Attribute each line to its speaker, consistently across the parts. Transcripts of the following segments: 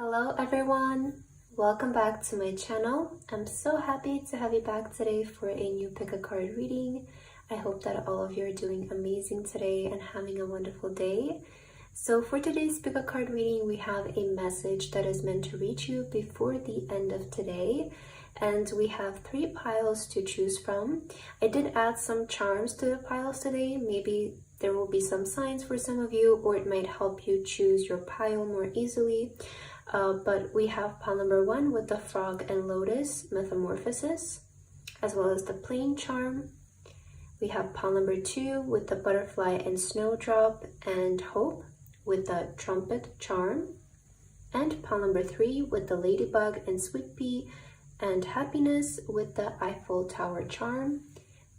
Speaker 1: Hello everyone, welcome back to my channel. I'm so happy to have you back today for a new pick a card reading. I hope that all of you are doing amazing today and having a wonderful day. So for today's pick a card reading, we have a message that is meant to reach you before the end of today. And we have 3 piles to choose from. I did add some charms to the piles today. Maybe there will be some signs for some of you, or it might help you choose your pile more easily. But we have pile number 1 with the frog and lotus metamorphosis, as well as the plain charm. We have pile number 2 with the butterfly and snowdrop and hope with the trumpet charm, and pile number 3 with the ladybug and sweet pea and happiness with the Eiffel Tower charm.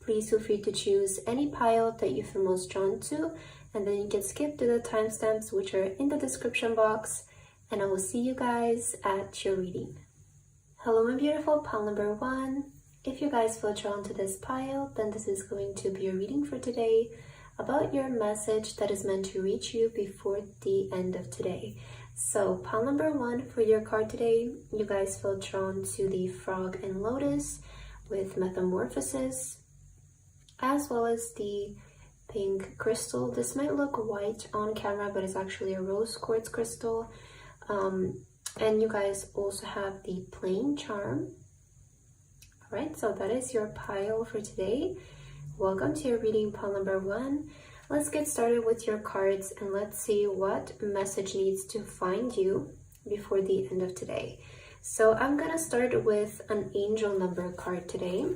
Speaker 1: Please feel free to choose any pile that you feel most drawn to, and then you can skip to the timestamps which are in the description box, and I will see you guys at your reading. Hello my beautiful pile number 1. If you guys feel drawn to this pile, then this is going to be a reading for today about your message that is meant to reach you before the end of today. So pile number 1 for your card today, you guys feel drawn to the frog and lotus with metamorphosis, as well as the pink crystal. This might look white on camera, but it's actually a rose quartz crystal. And you guys also have the plain charm. All right, so that is your pile for today. Welcome to your reading, pile number 1. Let's get started with your cards and let's see what message needs to find you before the end of today. So I'm gonna start with an angel number card today.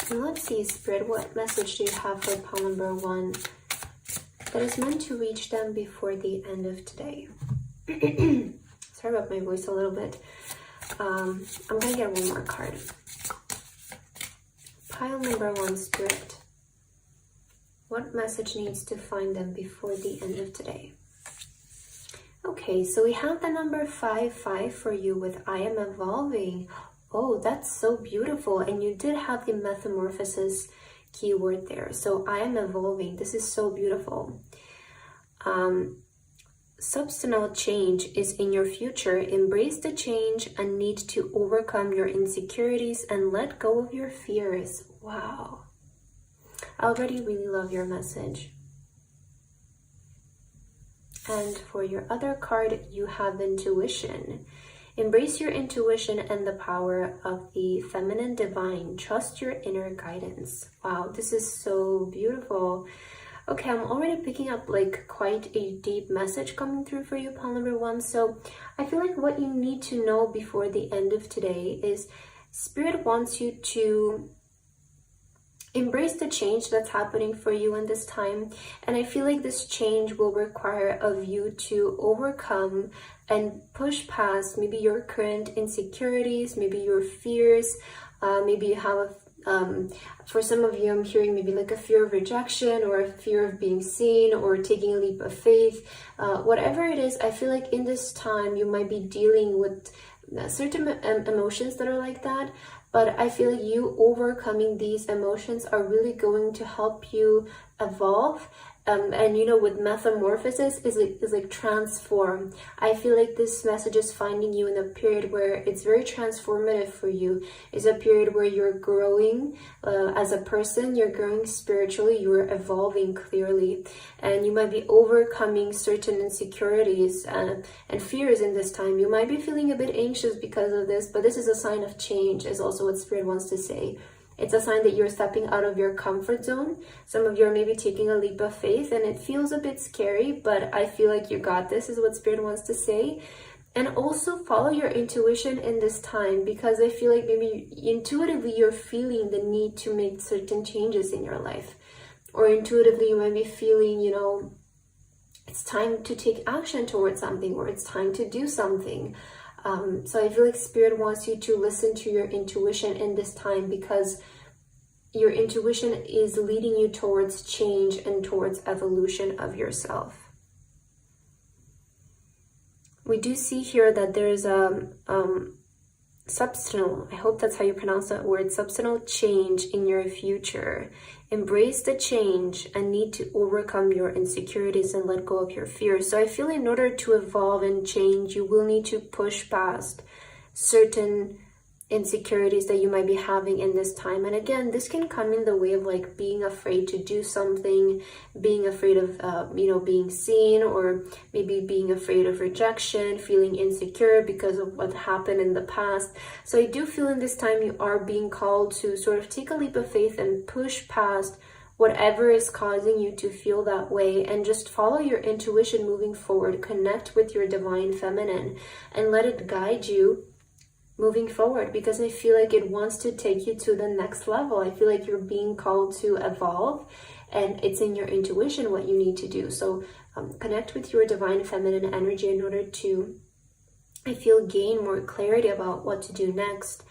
Speaker 1: And let's see, Spirit, what message do you have for pile number 1 that is meant to reach them before the end of today? Sorry about my voice a little bit. I'm gonna get one more card. Pile number 1, Spirit. What message needs to find them before the end of today? Okay, so we have the number 5 for you with I am evolving. Oh, that's so beautiful. And you did have the metamorphosis keyword there. So I am evolving. This is so beautiful. Substantial change is in your future. Embrace the change and need to overcome your insecurities and let go of your fears. Wow. I already really love your message. And for your other card, you have intuition. Embrace your intuition and the power of the feminine divine. Trust your inner guidance. Wow, this is so beautiful. Okay, I'm already picking up like quite a deep message coming through for you, pile number 1. So I feel like what you need to know before the end of today is Spirit wants you to embrace the change that's happening for you in this time. And I feel like this change will require of you to overcome and push past maybe your current insecurities, maybe your fears, maybe you have for some of you, I'm hearing maybe like a fear of rejection or a fear of being seen or taking a leap of faith. Whatever it is, I feel like in this time you might be dealing with certain emotions that are like that. But I feel like you overcoming these emotions are really going to help you evolve. And you know, with metamorphosis is like transform. I feel like this message is finding you in a period where it's very transformative for you. It's a period where you're growing as a person, you're growing spiritually, you're evolving clearly, and you might be overcoming certain insecurities and fears in this time. You might be feeling a bit anxious because of this, but this is a sign of change, is also what Spirit wants to say. It's a sign that you're stepping out of your comfort zone. Some of you are maybe taking a leap of faith and it feels a bit scary, but I feel like you got this, is what Spirit wants to say. And also follow your intuition in this time, because I feel like maybe intuitively you're feeling the need to make certain changes in your life. Or intuitively you might be feeling, you know, it's time to take action towards something, or it's time to do something. So I feel like Spirit wants you to listen to your intuition in this time, because your intuition is leading you towards change and towards evolution of yourself. We do see here that there's substantial, I hope that's how you pronounce that word, substantial change in your future. Embrace the change and need to overcome your insecurities and let go of your fears. So I feel in order to evolve and change, you will need to push past certain insecurities that you might be having in this time. And again, this can come in the way of like being afraid to do something, being afraid of being seen, or maybe being afraid of rejection, feeling insecure because of what happened in the past. So I do feel in this time you are being called to sort of take a leap of faith and push past whatever is causing you to feel that way, and just follow your intuition moving forward. Connect with your divine feminine and let it guide you moving forward, because I feel like it wants to take you to the next level. I feel like you're being called to evolve, and it's in your intuition what you need to do. So connect with your divine feminine energy in order to, I feel, gain more clarity about what to do next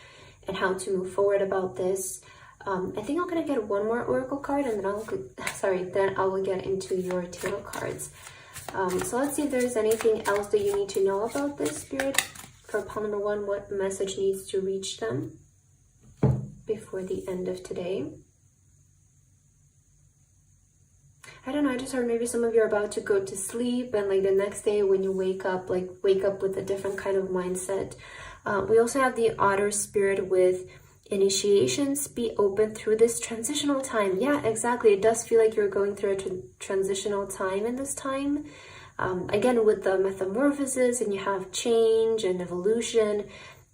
Speaker 1: and how to move forward about this. I think I'm gonna get one more oracle card, and then then I will get into your tarot cards. So let's see if there's anything else that you need to know about this, Spirit. For pile number 1, what message needs to reach them before the end of today? I don't know, I just heard maybe some of you are about to go to sleep, and like the next day when you wake up with a different kind of mindset. We also have the Otter Spirit with initiations. Be open through this transitional time. Yeah, exactly. It does feel like you're going through a transitional time in this time. Again, with the metamorphosis, and you have change and evolution,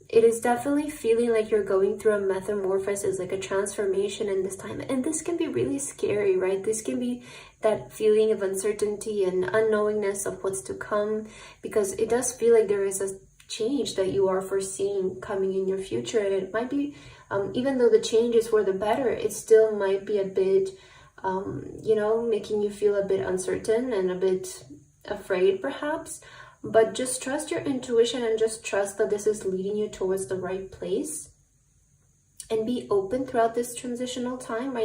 Speaker 1: it is definitely feeling like you're going through a metamorphosis, like a transformation in this time. And this can be really scary, right? This can be that feeling of uncertainty and unknowingness of what's to come, because it does feel like there is a change that you are foreseeing coming in your future. And it might be, even though the change is for the better, it still might be a bit, making you feel a bit uncertain and a bit afraid perhaps. But just trust your intuition and just trust that this is leading you towards the right place, and be open throughout this transitional time.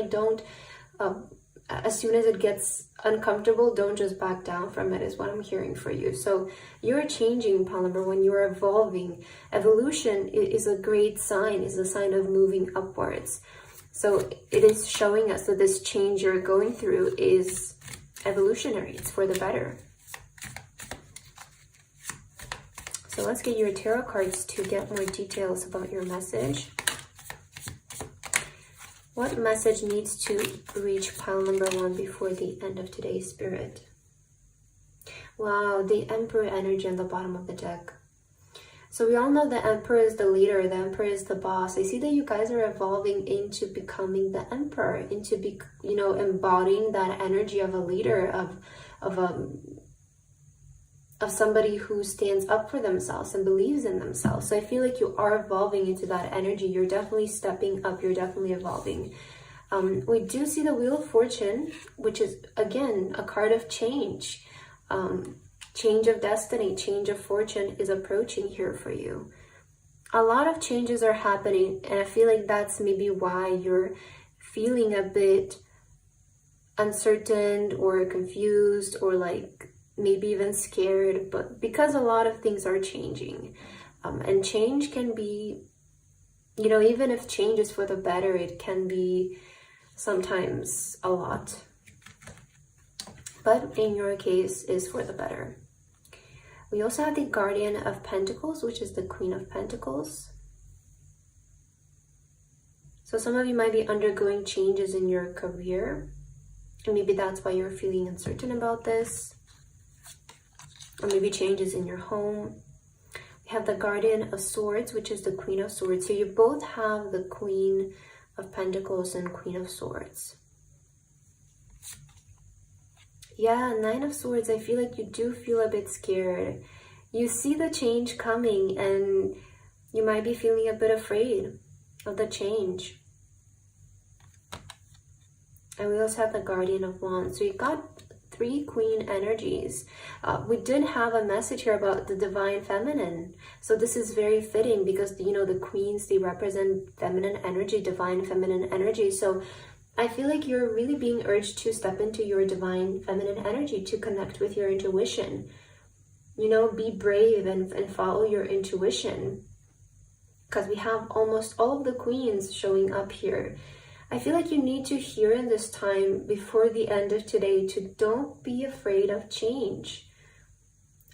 Speaker 1: As soon as it gets uncomfortable, don't just back down from it, is what I'm hearing for you. So you're changing, pile number 1, you're evolving. Evolution is a great sign, is a sign of moving upwards. So it is showing us that this change you're going through is evolutionary, it's for the better. So let's get your tarot cards to get more details about your message. What message needs to reach pile number 1 before the end of today's, Spirit? Wow, the Emperor energy on the bottom of the deck. So we all know the Emperor is the leader, the Emperor is the boss. I see that you guys are evolving into becoming the Emperor, into embodying that energy of a leader, of somebody who stands up for themselves and believes in themselves. So I feel like you are evolving into that energy. You're definitely stepping up. You're definitely evolving. We do see the Wheel of Fortune, which is, again, a card of change. Change of destiny, change of fortune is approaching here for you. A lot of changes are happening, and I feel like that's maybe why you're feeling a bit uncertain or confused, or like maybe even scared, but because a lot of things are changing. And change can be, even if change is for the better, it can be sometimes a lot. But in your case, is for the better. We also have the Guardian of Pentacles, which is the Queen of Pentacles. So some of you might be undergoing changes in your career, and maybe that's why you're feeling uncertain about this. Or maybe changes in your home. We have the Guardian of Swords, which is the Queen of Swords. So you both have the Queen of Pentacles and Queen of Swords. Yeah, 9 of Swords, I feel like you do feel a bit scared. You see the change coming, and you might be feeling a bit afraid of the change. And we also have the Guardian of Wands. So you got 3 Queen energies. We did have a message here about the Divine Feminine. So this is very fitting because, the Queens, they represent feminine energy, Divine Feminine energy. So I feel like you're really being urged to step into your Divine Feminine energy, to connect with your intuition. Be brave and follow your intuition. because we have almost all of the queens showing up here. I feel like you need to hear in this time before the end of today to don't be afraid of change.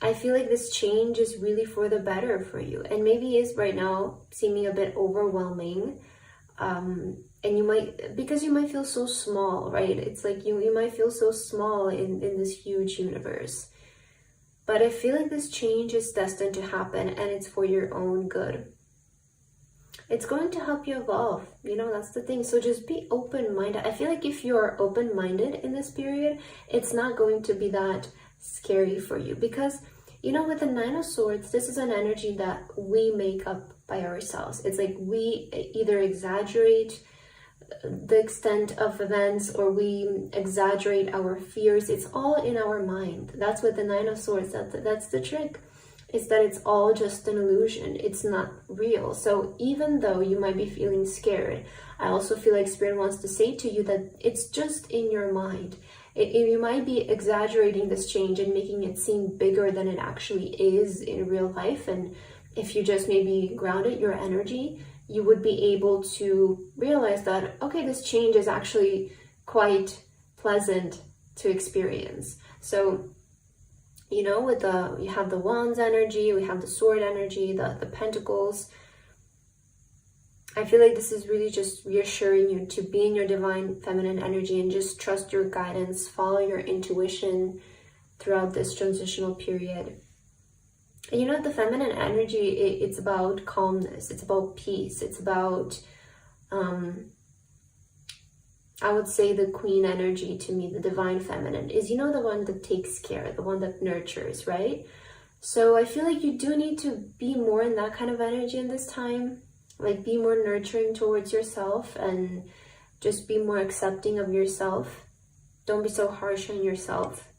Speaker 1: I feel like this change is really for the better for you, and maybe is right now seeming a bit overwhelming. And you might feel so small, right? It's like you might feel so small in this huge universe. But I feel like this change is destined to happen, and it's for your own good. It's going to help you evolve, that's the thing. So just be open-minded. I feel like if you're open-minded in this period, it's not going to be that scary for you, because with the Nine of Swords, this is an energy that we make up by ourselves. It's like we either exaggerate the extent of events or we exaggerate our fears. It's all in our mind. That's what the Nine of Swords, that's the trick, is that it's all just an illusion. It's not real. So even though you might be feeling scared, I also feel like Spirit wants to say to you that it's just in your mind. You might be exaggerating this change and making it seem bigger than it actually is in real life. And if you just maybe grounded your energy, you would be able to realize that, okay, this change is actually quite pleasant to experience. So, you have the Wands energy, we have the Sword energy, the Pentacles. I feel like this is really just reassuring you to be in your divine feminine energy and just trust your guidance, follow your intuition throughout this transitional period. And the feminine energy, it's about calmness, it's about peace, it's about, I would say the Queen energy to me, the divine feminine, is, the one that takes care, the one that nurtures, right? So I feel like you do need to be more in that kind of energy in this time. Like, be more nurturing towards yourself and just be more accepting of yourself. Don't be so harsh on yourself.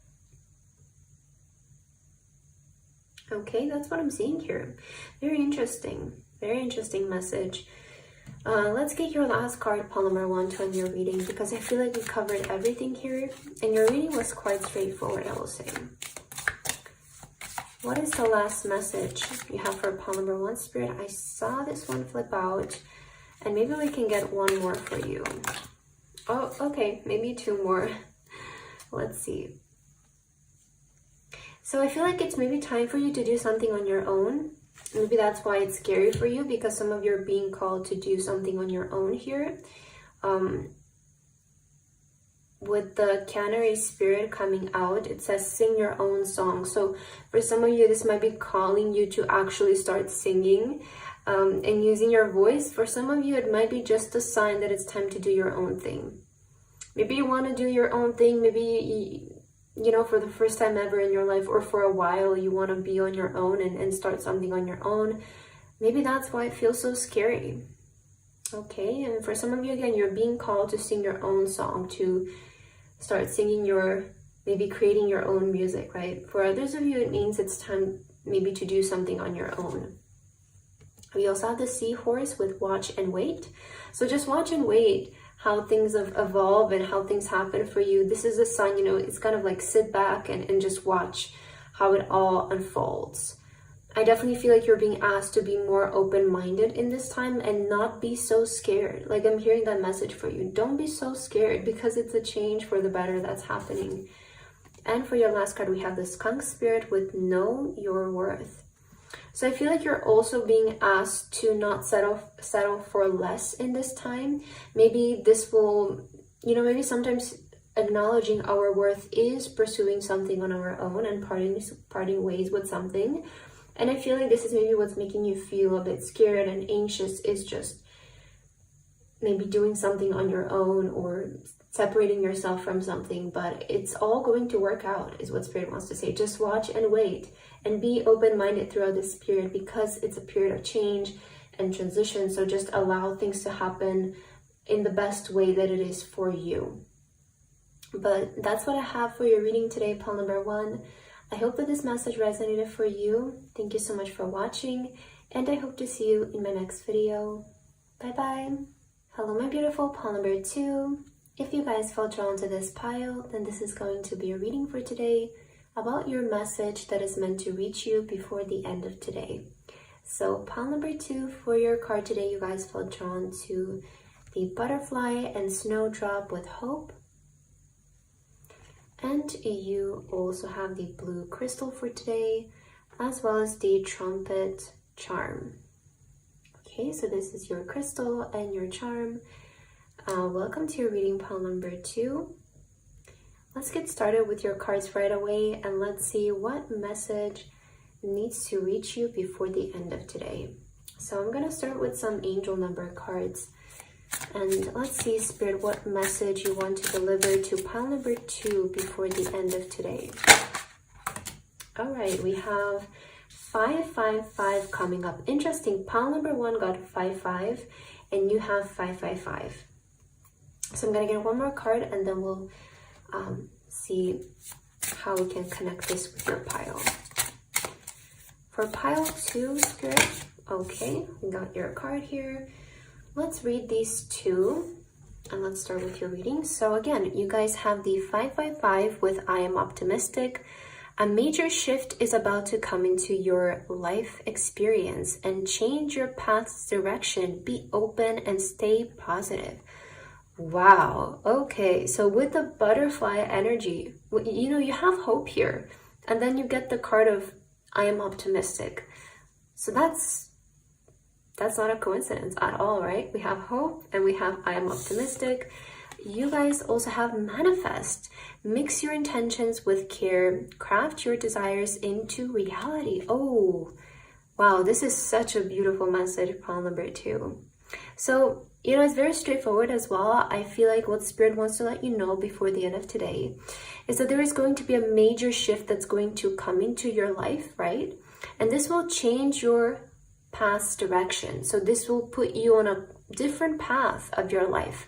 Speaker 1: Okay, that's what I'm seeing here. Very interesting message. Let's get your last card, pile number 1, to end your reading, because I feel like we covered everything here, and your reading was quite straightforward, I will say. What is the last message you have for pile number 1, Spirit? I saw this one flip out, and maybe we can get one more for you. Oh, okay, maybe 2 more. Let's see. So I feel like it's maybe time for you to do something on your own. Maybe that's why it's scary for you, because some of you are being called to do something on your own here. With the Canary Spirit coming out, it says sing your own song. So for some of you, this might be calling you to actually start singing and using your voice. For some of you, it might be just a sign that it's time to do your own thing. Maybe you want to do your own thing. Maybe, for the first time ever in your life, or for a while, you want to be on your own and start something on your own. Maybe that's why it feels so scary. Okay, and for some of you, again, you're being called to sing your own song, to start singing maybe creating your own music, right? For others of you, it means it's time maybe to do something on your own. We also have the Seahorse with watch and wait. So just watch and wait how things evolve and how things happen for you. This is a sign, it's kind of like sit back and just watch how it all unfolds. I definitely feel like you're being asked to be more open-minded in this time and not be so scared. Like, I'm hearing that message for you. Don't be so scared, because it's a change for the better that's happening. And for your last card, we have the Skunk Spirit with know your worth. So I feel like you're also being asked to not settle for less in this time. Maybe this will, maybe sometimes acknowledging our worth is pursuing something on our own and parting ways with something. And I feel like this is maybe what's making you feel a bit scared and anxious, is just maybe doing something on your own or separating yourself from something. But it's all going to work out, is what Spirit wants to say. Just watch and wait and be open-minded throughout this period, because it's a period of change and transition. So just allow things to happen in the best way that it is for you. But that's what I have for your reading today, pile number 1. I hope that this message resonated for you. Thank you so much for watching, and I hope to see you in my next video. Bye bye. Hello, my beautiful pile number 2. If you guys felt drawn to this pile, then this is going to be a reading for today about your message that is meant to reach you before the end of today. So pile number 2 for your card today, you guys felt drawn to the butterfly and snowdrop with hope. And you also have the blue crystal for today, as well as the trumpet charm. Okay, so this is your crystal and your charm. Welcome to your reading, pile number 2. Let's get started with your cards right away, and let's see what message needs to reach you before the end of today. So I'm going to start with some angel number cards. And let's see, Spirit, what message you want to deliver to pile number 2 before the end of today. All right, we have 555 coming up. Interesting, pile number 1 got 55 and you have 555. So I'm going to get one more card and then we'll see how we can connect this with your pile. For pile 2, Spirit, okay, we got your card here. Let's read these two and let's start with your reading. So again, you guys have the 555 with I am optimistic. A major shift is about to come into your life experience and change your path's direction. Be open and stay positive. Wow. Okay. So with the butterfly energy, you know, you have hope here. And then you get the card of I am optimistic. So that's not a coincidence at all, right? We have hope and we have I am optimistic. You guys also have manifest. Mix your intentions with care. Craft your desires into reality. Oh, wow. This is such a beautiful message, pile number 2. So, you know, it's very straightforward as well. I feel like what Spirit wants to let you know before the end of today is that there is going to be a major shift that's going to come into your life, right? And this will change your path's direction. So this will put you on a different path of your life.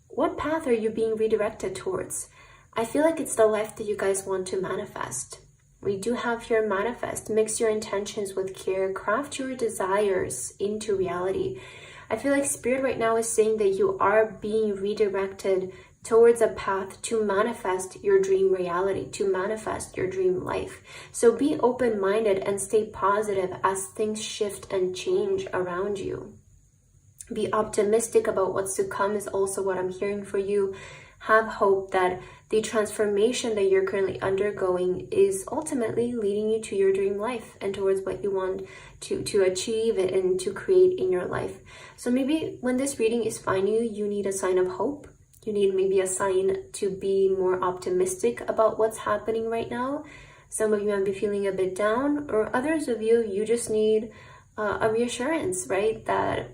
Speaker 1: What path are you being redirected towards? I feel like it's the life that you guys want to manifest. We do have here manifest. Mix your intentions with care. Craft your desires into reality. I feel like Spirit right now is saying that you are being redirected towards a path to manifest your dream reality, to manifest your dream life. So be open-minded and stay positive as things shift and change around you. Be optimistic about what's to come is also what I'm hearing for you. Have hope that the transformation that you're currently undergoing is ultimately leading you to your dream life and towards what you want to achieve and to create in your life. So maybe when this reading is finding you, you need a sign of hope. You need maybe a sign to be more optimistic about what's happening right now. Some of you might be feeling a bit down, or others of you, you just need a reassurance, right? That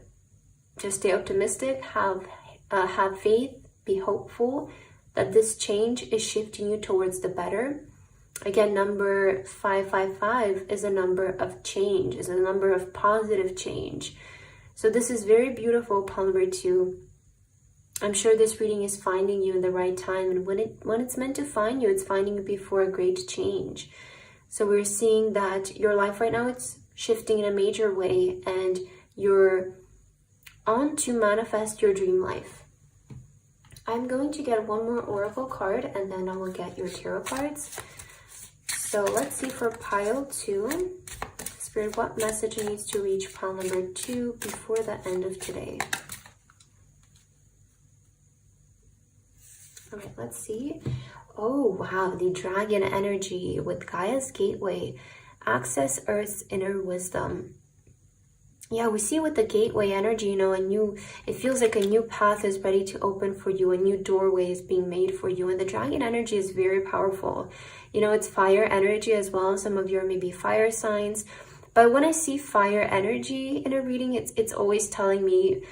Speaker 1: just stay optimistic, have faith, be hopeful that this change is shifting you towards the better. Again, number 555 is a number of change, is a number of positive change. So this is very beautiful, pile number 2. I'm sure this reading is finding you in the right time, and when it's meant to find you, it's finding you before a great change. So we're seeing that your life right now, it's shifting in a major way, and you're on to manifest your dream life. I'm going to get one more oracle card, and then I will get your tarot cards. So let's see for pile 2. Spirit, what message needs to reach pile number 2 before the end of today? All right, let's see. Oh, wow, the dragon energy with Gaia's gateway. Access Earth's inner wisdom. Yeah, we see with the gateway energy, you know, it feels like a new path is ready to open for you. A new doorway is being made for you. And the dragon energy is very powerful. You know, it's fire energy as well. Some of you are maybe fire signs. But when I see fire energy in a reading, it's always telling me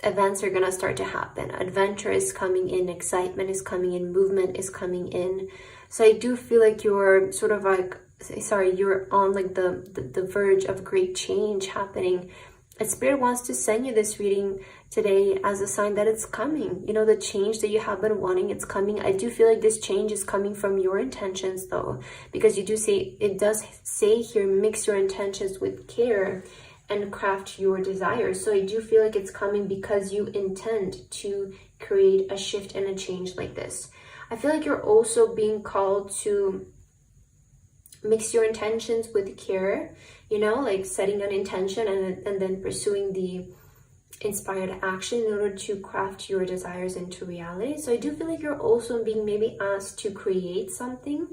Speaker 1: events are going to start to happen. Adventure is coming in, excitement is coming in, movement is coming in. So I do feel like you're sort of like, you're on like the verge of great change happening. And Spirit wants to send you this reading today as a sign that it's coming. You know, the change that you have been wanting, it's coming. I do feel like this change is coming from your intentions though, because you do say, it does say here, mix your intentions with care and craft your desires. So I do feel like it's coming because you intend to create a shift and a change like this. I feel like you're also being called to mix your intentions with care, you know, like setting an intention and then pursuing the inspired action in order to craft your desires into reality. So I do feel like you're also being maybe asked to create something,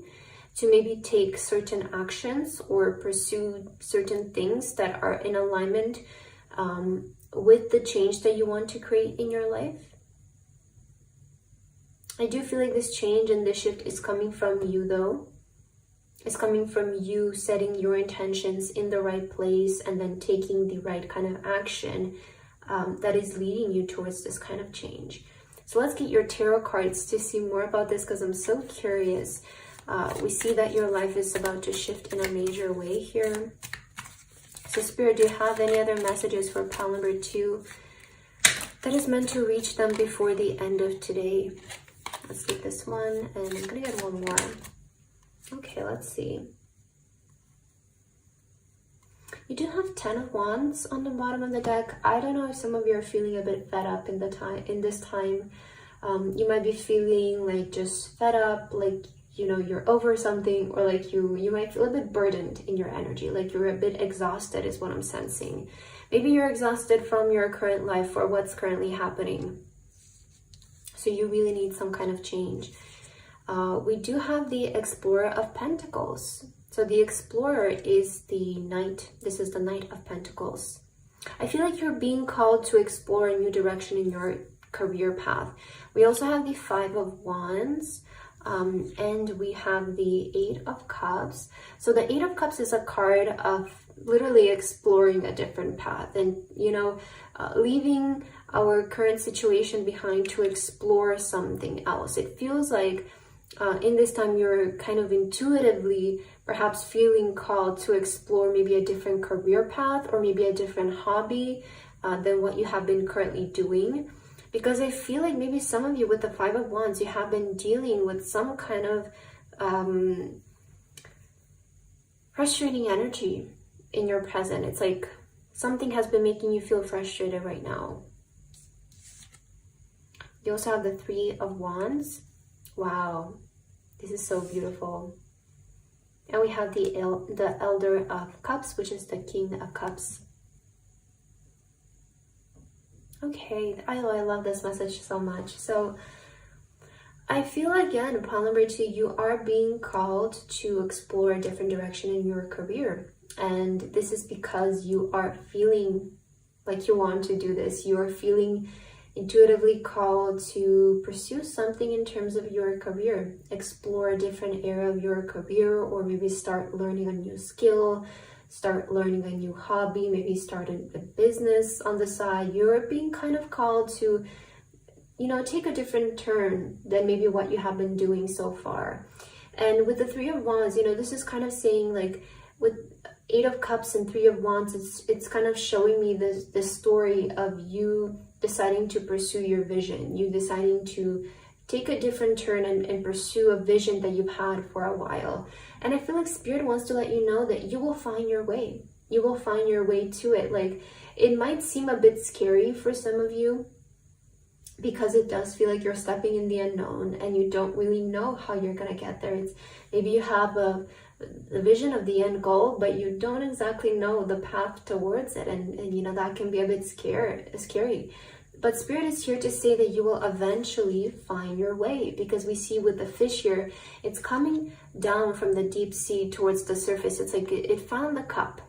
Speaker 1: to maybe take certain actions or pursue certain things that are in alignment with the change that you want to create in your life. I do feel like this change and this shift is coming from you though. It's coming from you setting your intentions in the right place and then taking the right kind of action that is leading you towards this kind of change. So let's get your tarot cards to see more about this, because I'm so curious. We see that your life is about to shift in a major way here. So Spirit, do you have any other messages for pile number 2 that is meant to reach them before the end of today? Let's get this one, and I'm gonna get one more. Okay, let's see. You do have 10 of Wands on the bottom of the deck. I don't know if some of you are feeling a bit fed up in this time. You might be feeling like just fed up, like, you know, you're over something, or like you might feel a bit burdened in your energy, like you're a bit exhausted is what I'm sensing. Maybe you're exhausted from your current life or what's currently happening. So you really need some kind of change. We do have the Explorer of Pentacles. So the Explorer is the Knight. This is the Knight of Pentacles. I feel like you're being called to explore a new direction in your career path. We also have the 5 of Wands, and we have the 8 of Cups. So the 8 of Cups is a card of literally exploring a different path and, you know, leaving our current situation behind to explore something else. It feels like in this time you're kind of intuitively perhaps feeling called to explore maybe a different career path or maybe a different hobby than what you have been currently doing. Because I feel like maybe some of you with the 5 of Wands, you have been dealing with some kind of frustrating energy in your present. It's like something has been making you feel frustrated right now. You also have the 3 of Wands. Wow, this is so beautiful. And we have the Elder of Cups, which is the King of Cups. Okay, I love this message so much. So I feel again, pile number 2, you are being called to explore a different direction in your career. And this is because you are feeling like you want to do this. You are feeling intuitively called to pursue something in terms of your career, explore a different area of your career, or maybe start learning a new skill, start learning a new hobby, maybe start a business on the side. You're being kind of called to, you know, take a different turn than maybe what you have been doing so far. And with the 3 of Wands, you know, this is kind of saying, like, with 8 of Cups and 3 of Wands, it's kind of showing me the story of you deciding to pursue your vision, you deciding to take a different turn and pursue a vision that you've had for a while. And I feel like Spirit wants to let you know that you will find your way. You will find your way to it. Like, it might seem a bit scary for some of you because it does feel like you're stepping in the unknown and you don't really know how you're gonna get there. It's maybe you have the vision of the end goal, but you don't exactly know the path towards it, and you know, that can be a bit scary. But Spirit is here to say that you will eventually find your way, because we see with the fish here, it's coming down from the deep sea towards the surface. It's like it found the cup,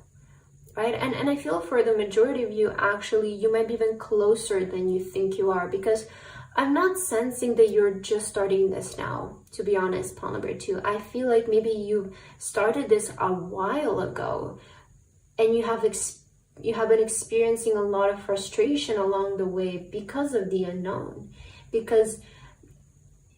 Speaker 1: right? And I feel for the majority of you, actually, you might be even closer than you think you are, because I'm not sensing that you're just starting this now, to be honest, pile number 2. I feel like maybe you started this a while ago and you have been experiencing a lot of frustration along the way because of the unknown, because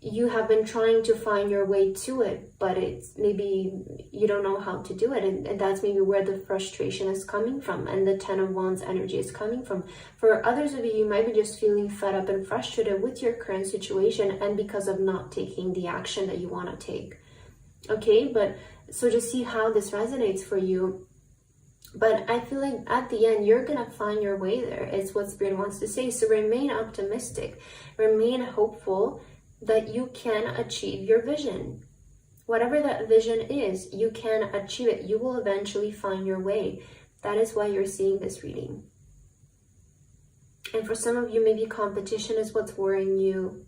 Speaker 1: you have been trying to find your way to it, but it's maybe you don't know how to do it, and that's maybe where the frustration is coming from and the 10 of Wands energy is coming from. For others of you, you might be just feeling fed up and frustrated with your current situation and because of not taking the action that you want to take. Okay, but so just see how this resonates for you. But I feel like at the end, you're gonna find your way there. It's what Spirit wants to say. So remain optimistic, remain hopeful that you can achieve your vision. Whatever that vision is, you can achieve it. You will eventually find your way. That is why you're seeing this reading. And for some of you, maybe competition is what's worrying you.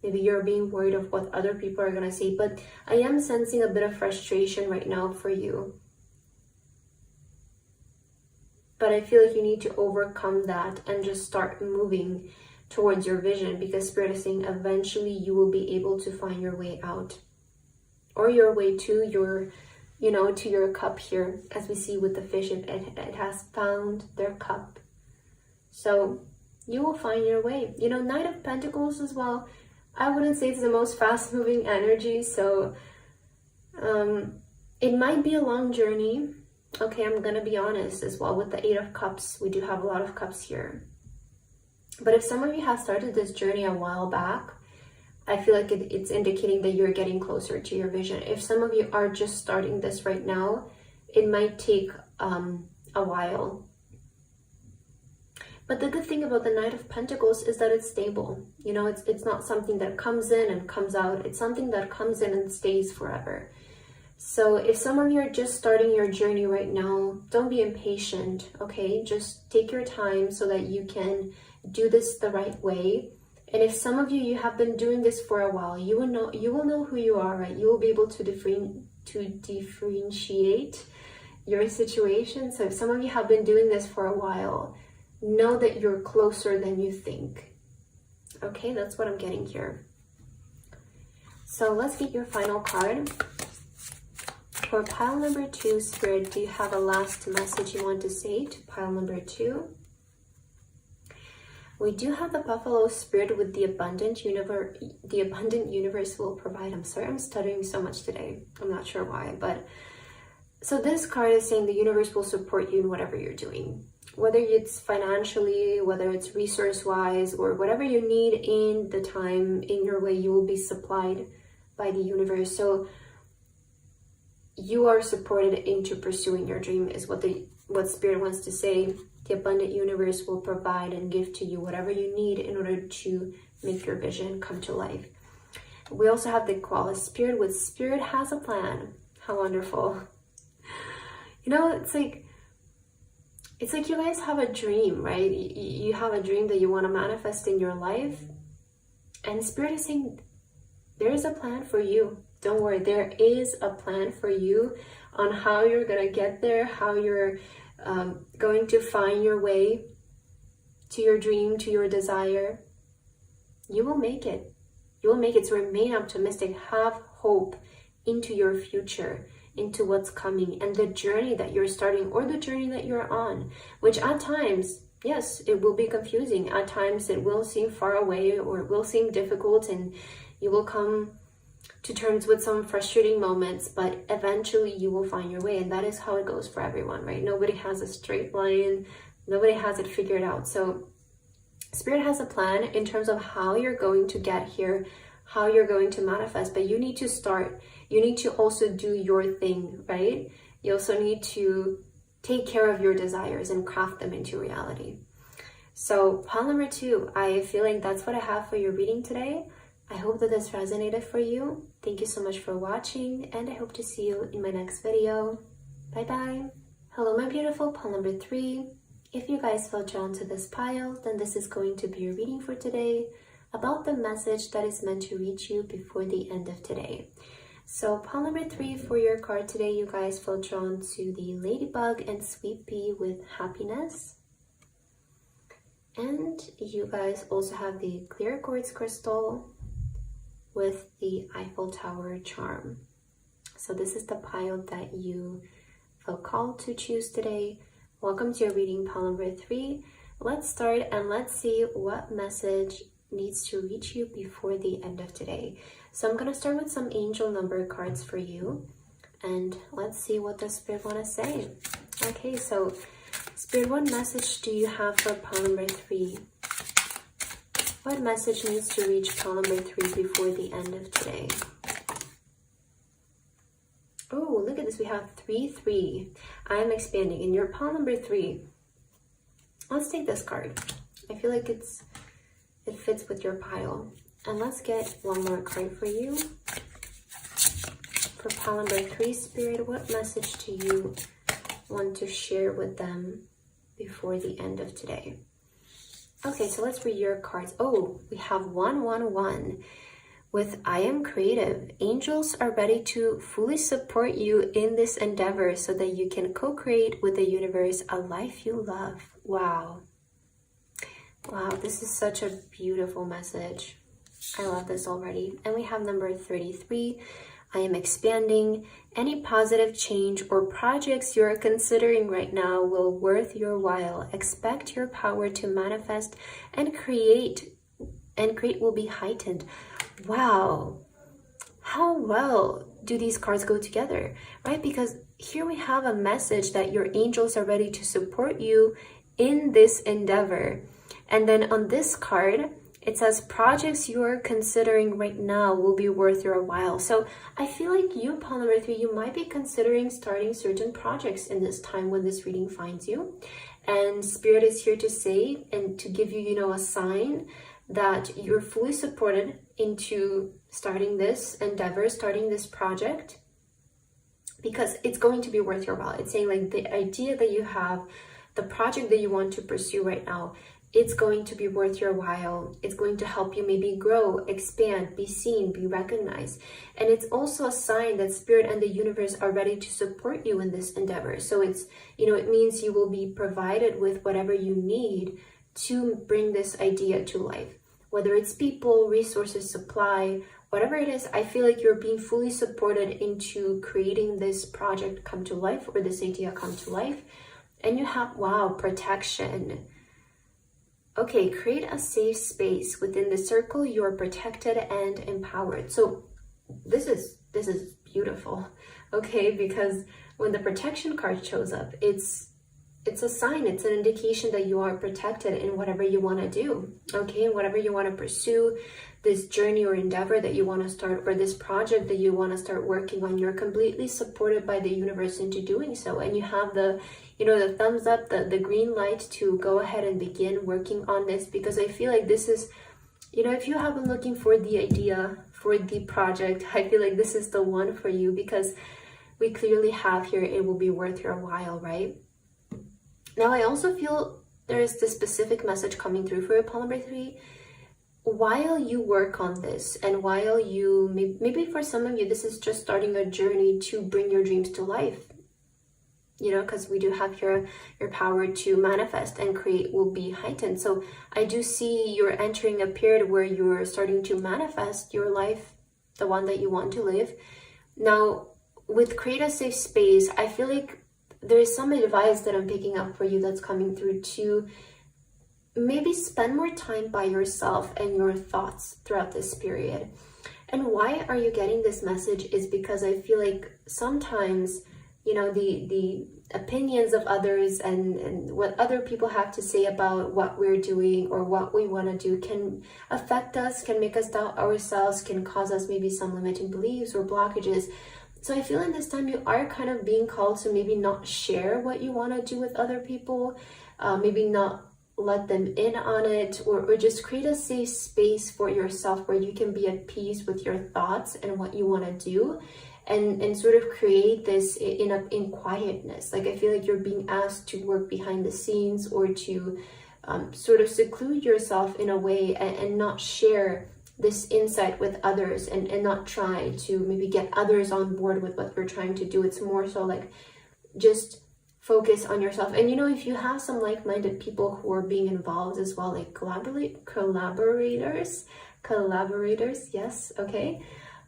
Speaker 1: Maybe you're being worried of what other people are going to say. But I am sensing a bit of frustration right now for you. But I feel like you need to overcome that and just start moving towards your vision, because Spirit is saying eventually you will be able to find your way out, or your way to your, to your cup here. As we see with the fish, it has found their cup. So you will find your way. Knight of Pentacles as well, I wouldn't say it's the most fast moving energy. So it might be a long journey. Okay, I'm gonna be honest as well. With the Eight of Cups, we do have a lot of cups here. But if some of you have started this journey a while back, I feel like it's indicating that you're getting closer to your vision. If some of you are just starting this right now, it might take a while. But the good thing about the Knight of Pentacles is that it's stable. It's not something that comes in and comes out. It's something that comes in and stays forever. So if some of you are just starting your journey right now, don't be impatient, okay? Just take your time so that you can do this the right way. And if some of you have been doing this for a while, you will know who you are, right? You will be able to differentiate your situation. So if some of you have been doing this for a while, know that you're closer than you think. Okay, that's what I'm getting here. So let's get your final card. For pile number 2, Spirit, do you have a last message you want to say to pile number 2? We do have the Buffalo Spirit with the abundant universe. The abundant universe will provide. I'm sorry, I'm stuttering so much today. I'm not sure why, but so this card is saying the universe will support you in whatever you're doing. Whether it's financially, whether it's resource-wise, or whatever you need in the time, in your way, you will be supplied by the universe. So you are supported into pursuing your dream is what Spirit wants to say. The abundant universe will provide and give to you whatever you need in order to make your vision come to life. We also have the Koala Spirit with Spirit has a plan. How wonderful. It's like you guys have a dream, right? You have a dream that you want to manifest in your life. And Spirit is saying there is a plan for you. Don't worry, there is a plan for you on how you're going to get there, how you're going to find your way to your dream, to your desire. You will make it. You will make it. So remain optimistic. Have hope into your future, into what's coming, and the journey that you're starting or the journey that you're on, which at times, yes, it will be confusing. At times it will seem far away, or it will seem difficult, and you will come to terms with some frustrating moments, but eventually you will find your way. And that is how it goes for everyone, right? Nobody has a straight line. Nobody has it figured out. So Spirit has a plan in terms of how you're going to get here, how you're going to manifest, but you need to start. You need to also do your thing, right? You also need to take care of your desires and craft them into reality. So pile number 2, I feel like that's what I have for your reading today. I hope that this resonated for you. Thank you so much for watching, and I hope to see you in my next video. Bye bye. Hello, my beautiful pile number 3. If you guys felt drawn to this pile, then this is going to be your reading for today about the message that is meant to reach you before the end of today. So pile number 3 for your card today, you guys felt drawn to the Ladybug and Sweet Pea with Happiness. And you guys also have the Clear Quartz Crystal with the Eiffel Tower Charm. So this is the pile that you felt called to choose today. Welcome to your reading, pile number 3. Let's start and let's see what message needs to reach you before the end of today. So I'm going to start with some angel number cards for you, and let's see what the Spirit want to say. Okay, so Spirit, what message do you have for pile number 3? What message needs to reach pile number 3 before the end of today? Oh, look at this. We have 3, 3. I am expanding. In your pile number 3, let's take this card. I feel like it fits with your pile. And let's get one more card for you. For pile number 3, Spirit, what message do you want to share with them before the end of today? Okay, so let's read your cards. Oh, we have 111 with I am creative. Angels are ready to fully support you in this endeavor so that you can co-create with the universe a life you love. Wow. Wow, this is such a beautiful message. I love this already. And we have number 33. I am expanding. Any positive change or projects you're considering right now will worth your while. Expect your power to manifest and create will be heightened. Wow. How well do these cards go together, right? Because here we have a message that your angels are ready to support you in this endeavor. And then on this card, it says projects you're considering right now will be worth your while. So I feel like you, pile number 3, you might be considering starting certain projects in this time when this reading finds you. And Spirit is here to say and to give you, you know, a sign that you're fully supported into starting this endeavor, starting this project, because it's going to be worth your while. It's saying like the idea that you have, the project that you want to pursue right now, it's going to be worth your while. It's going to help you maybe grow, expand, be seen, be recognized. And it's also a sign that Spirit and the universe are ready to support you in this endeavor. So it's, you know, it means you will be provided with whatever you need to bring this idea to life. Whether it's people, resources, supply, whatever it is, I feel like you're being fully supported into creating this project come to life or this idea come to life. And you have, wow, protection. Okay, create a safe space. Within the circle, you're protected and empowered. So this is beautiful, okay? Because when the protection card shows up, it's a sign, it's an indication that you are protected in whatever you want to do, okay? Whatever you want to pursue, this journey or endeavor that you want to start, or this project that you want to start working on, you're completely supported by the universe into doing so. And you have the, you know, the thumbs up, the green light to go ahead and begin working on this, because I feel like this is, you know, if you have been looking for the idea for the project, I feel like this is the one for you, because we clearly have here, it will be worth your while, right? Now, I also feel there is this specific message coming through for your pile number 3. While you work on this, and while you, maybe for some of you, this is just starting a journey to bring your dreams to life, you know, because we do have here your power to manifest and create will be heightened. So I do see you're entering a period where you're starting to manifest your life, the one that you want to live. Now, with create a safe space, I feel like there is some advice that I'm picking up for you that's coming through to maybe spend more time by yourself and your thoughts throughout this period. And why are you getting this message is because I feel like sometimes, you know, the opinions of others and what other people have to say about what we're doing or what we want to do can affect us, can make us doubt ourselves, can cause us maybe some limiting beliefs or blockages. So I feel in this time you are kind of being called to maybe not share what you want to do with other people, maybe not let them in on it, or just create a safe space for yourself where you can be at peace with your thoughts and what you want to do, and sort of create this in quietness. Like I feel like you're being asked to work behind the scenes, or to sort of seclude yourself in a way and not share this insight with others, and not try to maybe get others on board with what you're trying to do. It's more so like just focus on yourself. And you know, if you have some like-minded people who are being involved as well, like collaborators, yes, okay,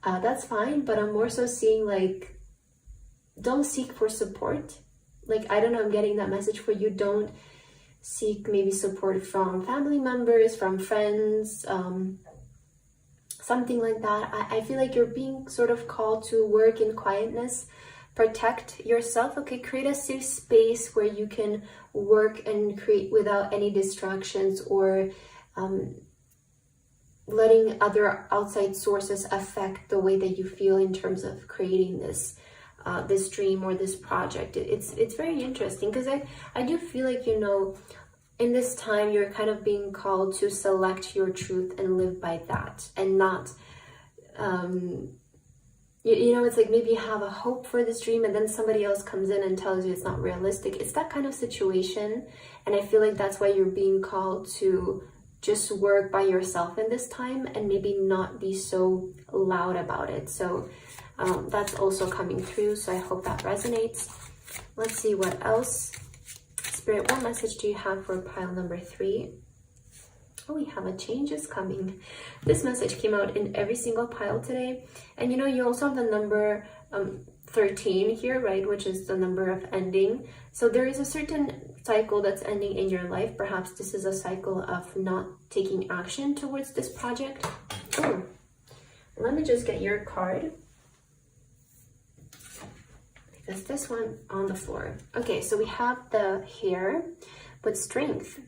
Speaker 1: that's fine. But I'm more so seeing like, don't seek for support. Like, I don't know, I'm getting that message for you. Don't seek maybe support from family members, from friends, something like that. I feel like you're being sort of called to work in quietness, protect yourself, okay? Create a safe space where you can work and create without any distractions, or letting other outside sources affect the way that you feel in terms of creating this this dream or this project. It's very interesting, because I do feel like, you know, in this time you're kind of being called to select your truth and live by that, and not you you know, it's like maybe you have a hope for this dream and then somebody else comes in and tells you it's not realistic. It's that kind of situation. And I feel like that's why you're being called to just work by yourself in this time and maybe not be so loud about it. So that's also coming through. So I hope that resonates. Let's see what else. Spirit, what message do you have for pile number 3? Oh, we have a change is coming. This message came out in every single pile today. And you know, you also have the number 13 here, right? Which is the number of ending. So there is a certain cycle that's ending in your life. Perhaps this is a cycle of not taking action towards this project. Oh, let me just get your card. Because this one on the floor. Okay, so we have the hair with strength.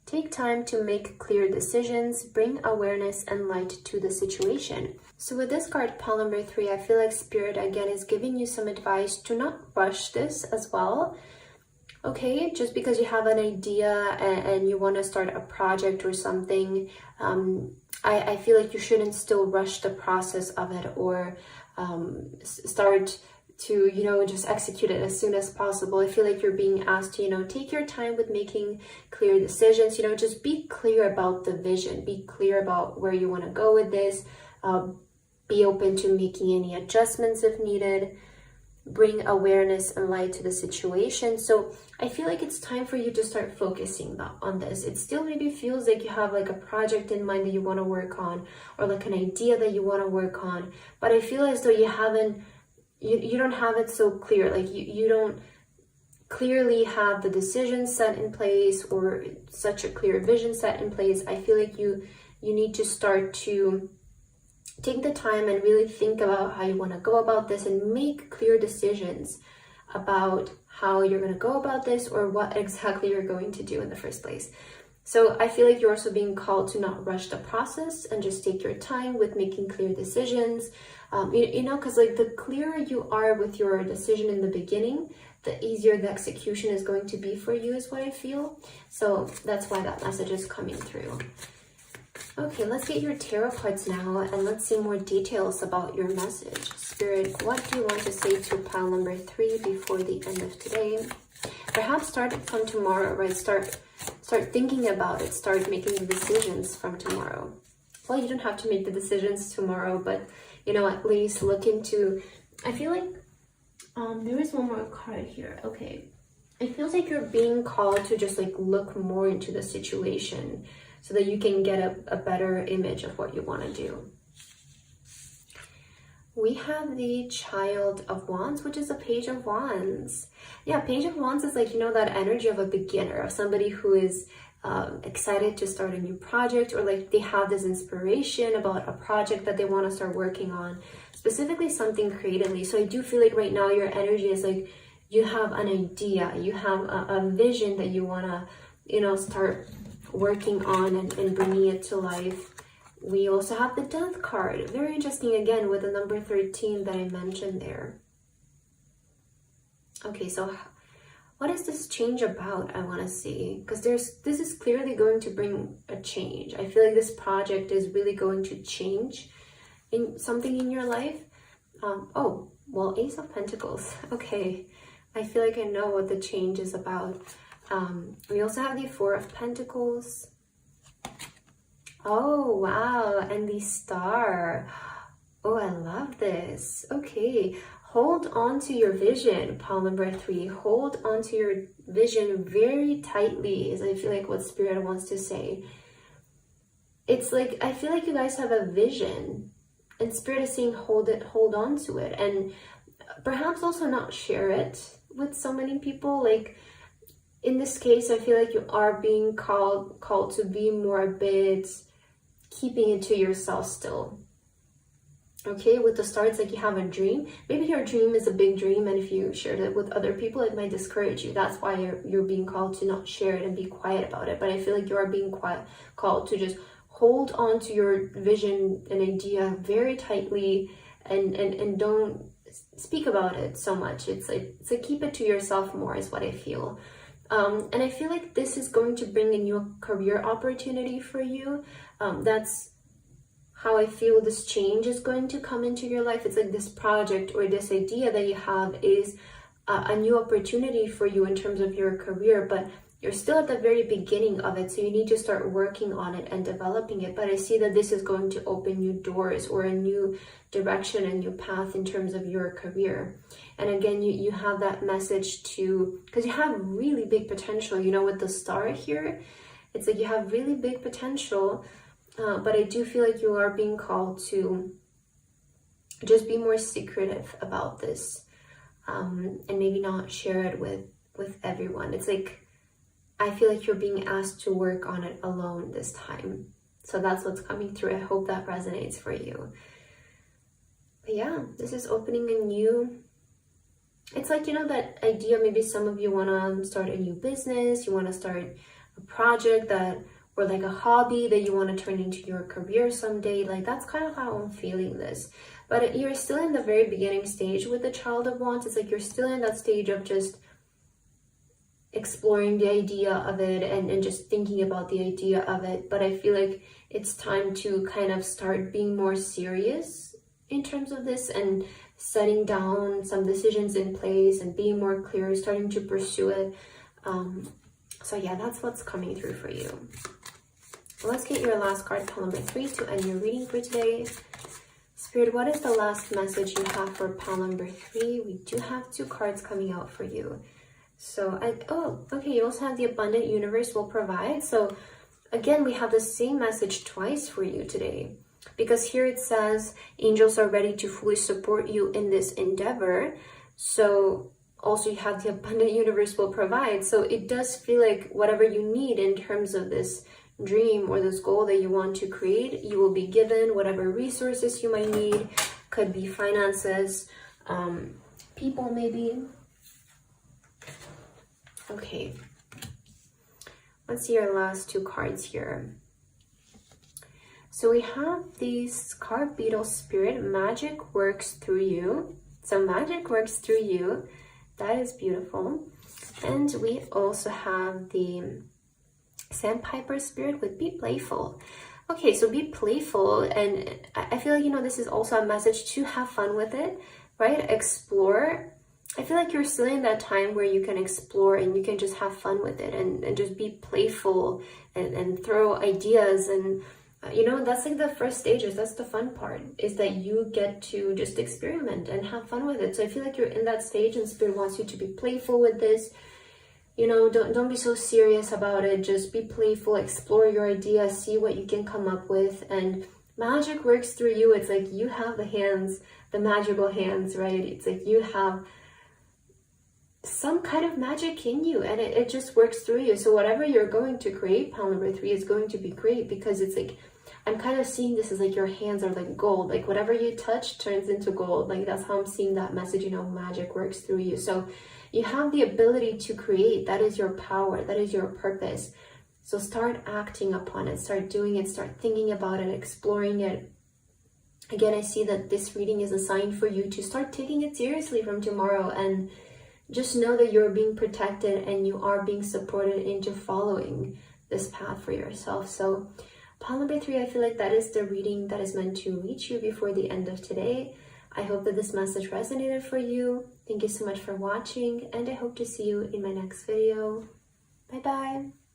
Speaker 1: Take time to make clear decisions, bring awareness and light to the situation. So with this card, pile number 3, I feel like Spirit again is giving you some advice to not rush this as well. Okay, just because you have an idea and you want to start a project or something, I feel like you shouldn't still rush the process of it or start to, you know, just execute it as soon as possible. I feel like you're being asked to, you know, take your time with making clear decisions, you know, just be clear about the vision, be clear about where you want to go with this, be open to making any adjustments if needed, bring awareness and light to the situation. So I feel like it's time for you to start focusing on this. It still maybe feels like you have like a project in mind that you want to work on or like an idea that you want to work on, but I feel as though you don't have it so clear, like you don't clearly have the decision set in place or such a clear vision set in place. I feel like you need to start to take the time and really think about how you want to go about this and make clear decisions about how you're going to go about this or what exactly you're going to do in the first place. So I feel like you're also being called to not rush the process and just take your time with making clear decisions. You know, because like the clearer you are with your decision in the beginning, the easier the execution is going to be for you is what I feel. So that's why that message is coming through. Okay, let's get your tarot cards now and let's see more details about your message. Spirit, what do you want to say to pile number 3 before the end of today? Perhaps start from tomorrow, right? Start thinking about it. Start making the decisions from tomorrow. Well, you don't have to make the decisions tomorrow, but you know, at least look into, I feel like there is one more card here. Okay, it feels like you're being called to just like look more into the situation so that you can get a better image of what you want to do. We have the Child of Wands, which is a Page of Wands. Yeah, Page of Wands is like, you know, that energy of a beginner, of somebody who is excited to start a new project, or like they have this inspiration about a project that they want to start working on, specifically something creatively. So I do feel like right now your energy is like you have an idea, you have a vision that you want to, you know, start working on and bringing it to life. We also have the Death card. Very interesting again with the number 13 that I mentioned there. Okay, so what is this change about? I want to see, because this is clearly going to bring a change. I feel like this project is really going to change in something in your life. Oh, well, Ace of Pentacles. Okay, I feel like I know what the change is about. We also have the Four of Pentacles. Oh, wow, and the Star. Oh, I love this. Okay, hold on to your vision, pile number 3. Hold on to your vision very tightly, is I feel like what Spirit wants to say. It's like, I feel like you guys have a vision, and Spirit is saying hold on to it, and perhaps also not share it with so many people. Like, in this case, I feel like you are being called to be more a bit keeping it to yourself still. Okay, with the Star, it's like you have a dream. Maybe your dream is a big dream, and if you shared it with other people, it might discourage you. That's why you're being called to not share it and be quiet about it. But I feel like you are being called to just hold on to your vision and idea very tightly, and don't speak about it so much. It's like keep it to yourself more is what I feel. And I feel like this is going to bring a new career opportunity for you. That's how I feel this change is going to come into your life. It's like this project or this idea that you have is a new opportunity for you in terms of your career, but you're still at the very beginning of it, so you need to start working on it and developing it. But I see that this is going to open new doors or a new direction, a new path in terms of your career. And again, you have that message to, because you have really big potential, you know, with the star here, it's like you have really big potential, but I do feel like you are being called to just be more secretive about this, and maybe not share it with everyone. It's like, I feel like you're being asked to work on it alone this time. So that's what's coming through. I hope that resonates for you. But yeah, this is opening a new, it's like, you know, that idea, maybe some of you want to start a new business, you want to start a project that, or like a hobby that you want to turn into your career someday. Like, that's kind of how I'm feeling this. But you're still in the very beginning stage with the Child of Wands. It's like you're still in that stage of just exploring the idea of it and just thinking about the idea of it. But I feel like it's time to kind of start being more serious in terms of this and setting down some decisions in place and being more clear, starting to pursue it. So yeah, that's what's coming through for you. Let's get your last card, pile number 3, to end your reading for today. Spirit, what is the last message you have for pile number 3? We do have 2 cards coming out for you. So, okay, you also have the abundant universe will provide. So again, we have the same message twice for you today, because here it says angels are ready to fully support you in this endeavor. So also you have the abundant universe will provide. So it does feel like whatever you need in terms of this dream or this goal that you want to create, you will be given. Whatever resources you might need, could be finances, people maybe. Okay, let's see your last 2 cards here. So we have this card, Beetle Spirit, magic works through you. So magic works through you. That is beautiful. And we also have the Sandpiper Spirit with be playful. Okay, so be playful. And I feel like, you know, this is also a message to have fun with it, right? Explore. I feel like you're still in that time where you can explore and you can just have fun with it and just be playful and throw ideas. And, you know, that's like the first stages. That's the fun part, is that you get to just experiment and have fun with it. So I feel like you're in that stage and Spirit wants you to be playful with this. You know, don't be so serious about it. Just be playful, explore your ideas, see what you can come up with. And magic works through you. It's like you have the hands, the magical hands, right? It's like you have some kind of magic in you, and it just works through you. So whatever you're going to create, pile number 3, is going to be great, because it's like, I'm kind of seeing this as like your hands are like gold. Like whatever you touch turns into gold. Like that's how I'm seeing that message, you know, magic works through you. So you have the ability to create. That is your power. That is your purpose. So start acting upon it. Start doing it. Start thinking about it, exploring it. Again, I see that this reading is a sign for you to start taking it seriously from tomorrow, and just know that you're being protected and you are being supported into following this path for yourself. So pile number 3, I feel like that is the reading that is meant to reach you before the end of today. I hope that this message resonated for you. Thank you so much for watching, and I hope to see you in my next video. Bye bye.